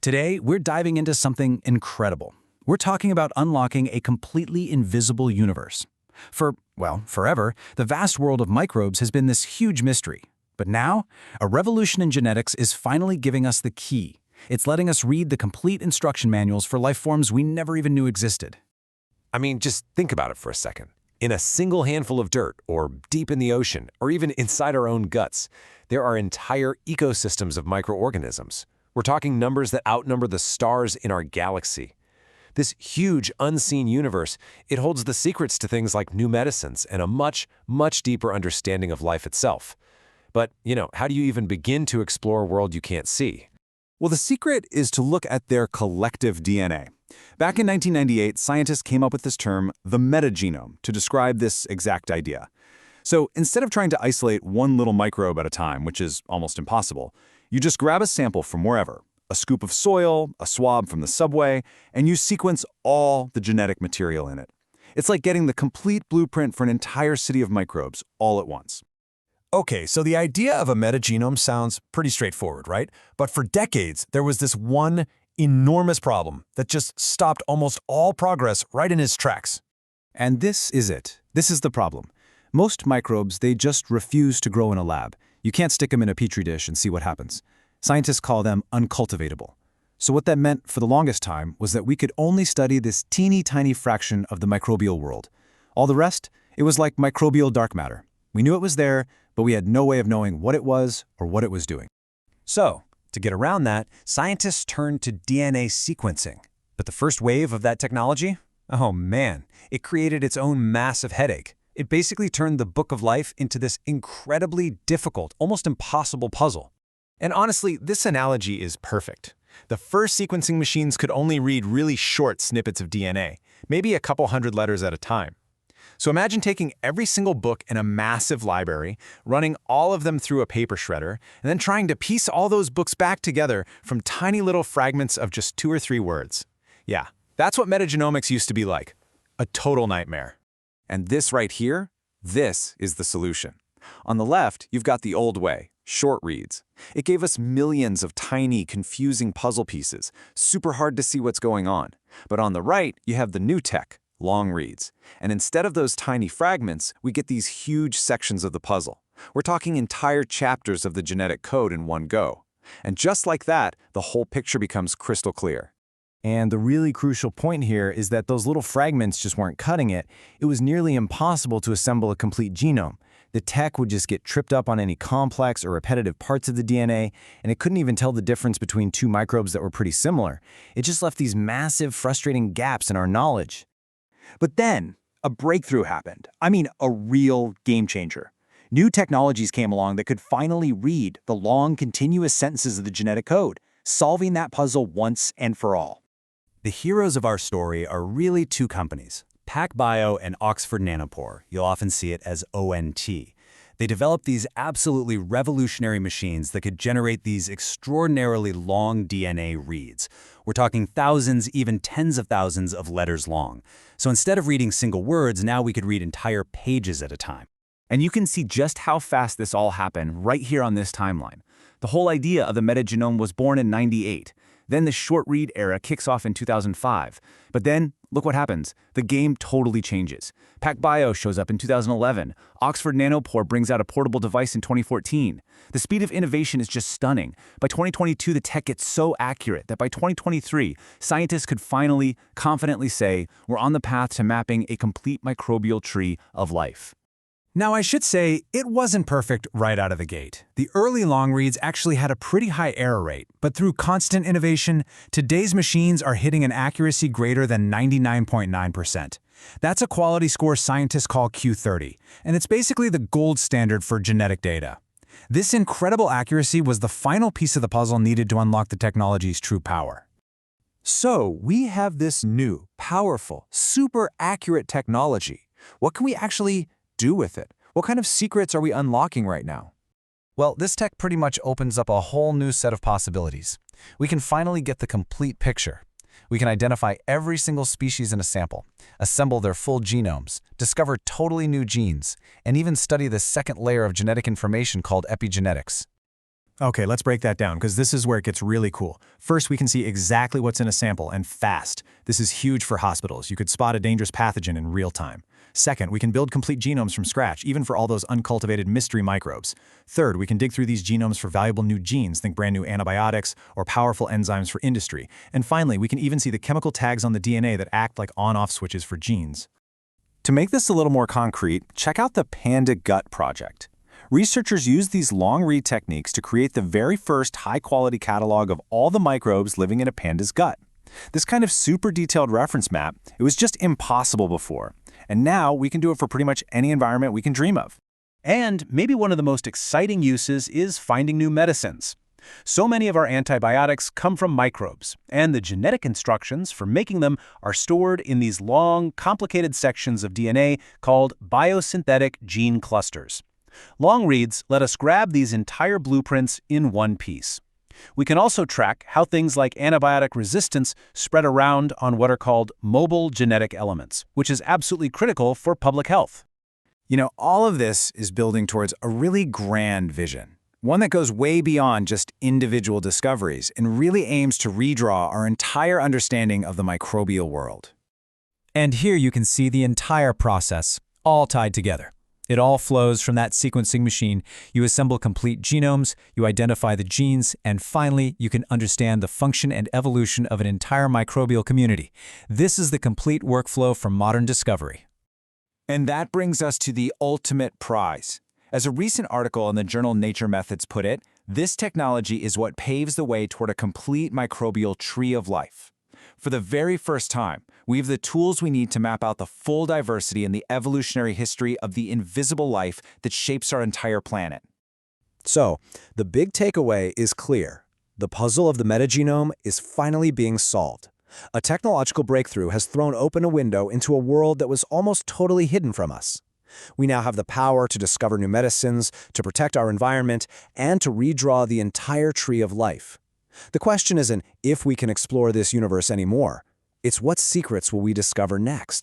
Today, we're diving into something incredible. We're talking about unlocking a completely invisible universe. Forever, the vast world of microbes has been this huge mystery. But now, a revolution in genetics is finally giving us the key. It's letting us read the complete instruction manuals for life forms we never even knew existed. I mean, just think about it for a second. In a single handful of dirt, or deep in the ocean, or even inside our own guts, there are entire ecosystems of microorganisms. We're talking numbers that outnumber the stars in our galaxy. This huge, unseen universe, it holds the secrets to things like new medicines and a much, much deeper understanding of life itself. But, how do you even begin to explore a world you can't see? Well, the secret is to look at their collective DNA. Back in 1998, scientists came up with this term, the metagenome, to describe this exact idea. So instead of trying to isolate one little microbe at a time, which is almost impossible, you just grab a sample from wherever, a scoop of soil, a swab from the subway, and you sequence all the genetic material in it. It's like getting the complete blueprint for an entire city of microbes all at once. Okay, so the idea of a metagenome sounds pretty straightforward, right? But for decades, there was this one enormous problem that just stopped almost all progress right in its tracks. And this is it. This is the problem. Most microbes, they just refuse to grow in a lab. You can't stick them in a petri dish and see what happens. Scientists call them uncultivatable. So what that meant for the longest time was that we could only study this teeny tiny fraction of the microbial world. All the rest, it was like microbial dark matter. We knew it was there, but we had no way of knowing what it was or what it was doing. So, to get around that, scientists turned to DNA sequencing. But the first wave of that technology? Oh man, it created its own massive headache. It basically turned the book of life into this incredibly difficult, almost impossible puzzle. And honestly, this analogy is perfect. The first sequencing machines could only read really short snippets of DNA, maybe a couple hundred letters at a time. So imagine taking every single book in a massive library, running all of them through a paper shredder, and then trying to piece all those books back together from tiny little fragments of just 2 or 3 words. Yeah, that's what metagenomics used to be like. A total nightmare. And this right here, this is the solution. On the left, you've got the old way, short reads. It gave us millions of tiny, confusing puzzle pieces, super hard to see what's going on. But on the right, you have the new tech, long reads. And instead of those tiny fragments, we get these huge sections of the puzzle. We're talking entire chapters of the genetic code in one go. And just like that, the whole picture becomes crystal clear. And the really crucial point here is that those little fragments just weren't cutting it. It was nearly impossible to assemble a complete genome. The tech would just get tripped up on any complex or repetitive parts of the DNA, and it couldn't even tell the difference between 2 microbes that were pretty similar. It just left these massive, frustrating gaps in our knowledge. But then, a breakthrough happened. I mean, a real game changer. New technologies came along that could finally read the long, continuous sentences of the genetic code, solving that puzzle once and for all. The heroes of our story are really 2 companies, PacBio and Oxford Nanopore. You'll often see it as ONT. They developed these absolutely revolutionary machines that could generate these extraordinarily long DNA reads. We're talking thousands, even tens of thousands of letters long. So instead of reading single words, now we could read entire pages at a time. And you can see just how fast this all happened right here on this timeline. The whole idea of the metagenome was born in '98. Then the short read era kicks off in 2005. But then, look what happens. The game totally changes. PacBio shows up in 2011. Oxford Nanopore brings out a portable device in 2014. The speed of innovation is just stunning. By 2022, the tech gets so accurate that by 2023, scientists could finally, confidently say, we're on the path to mapping a complete microbial tree of life. Now, I should say, it wasn't perfect right out of the gate. The early long reads actually had a pretty high error rate, but through constant innovation, today's machines are hitting an accuracy greater than 99.9%. That's a quality score scientists call Q30, and it's basically the gold standard for genetic data. This incredible accuracy was the final piece of the puzzle needed to unlock the technology's true power. So we have this new, powerful, super accurate technology. What can we actually do with it? What kind of secrets are we unlocking right now? Well, this tech pretty much opens up a whole new set of possibilities. We can finally get the complete picture. We can identify every single species in a sample, assemble their full genomes, discover totally new genes, and even study the second layer of genetic information called epigenetics. Okay, let's break that down, because this is where it gets really cool. First, we can see exactly what's in a sample, and fast. This is huge for hospitals. You could spot a dangerous pathogen in real time. Second, we can build complete genomes from scratch, even for all those uncultivated mystery microbes. Third, we can dig through these genomes for valuable new genes, think brand new antibiotics, or powerful enzymes for industry. And finally, we can even see the chemical tags on the DNA that act like on-off switches for genes. To make this a little more concrete, check out the Panda Gut project. Researchers use these long-read techniques to create the very first high-quality catalog of all the microbes living in a panda's gut. This kind of super detailed reference map, it was just impossible before. And now we can do it for pretty much any environment we can dream of. And maybe one of the most exciting uses is finding new medicines. So many of our antibiotics come from microbes, and the genetic instructions for making them are stored in these long, complicated sections of DNA called biosynthetic gene clusters. Long reads let us grab these entire blueprints in one piece. We can also track how things like antibiotic resistance spread around on what are called mobile genetic elements, which is absolutely critical for public health. You know, all of this is building towards a really grand vision. One that goes way beyond just individual discoveries and really aims to redraw our entire understanding of the microbial world. And here you can see the entire process, all tied together. It all flows from that sequencing machine. You assemble complete genomes, you identify the genes, and finally, you can understand the function and evolution of an entire microbial community. This is the complete workflow from modern discovery. And that brings us to the ultimate prize. As a recent article in the journal Nature Methods put it, this technology is what paves the way toward a complete microbial tree of life. For the very first time, we have the tools we need to map out the full diversity and the evolutionary history of the invisible life that shapes our entire planet. So, the big takeaway is clear. The puzzle of the metagenome is finally being solved. A technological breakthrough has thrown open a window into a world that was almost totally hidden from us. We now have the power to discover new medicines, to protect our environment, and to redraw the entire tree of life. The question isn't if we can explore this universe anymore. It's what secrets will we discover next?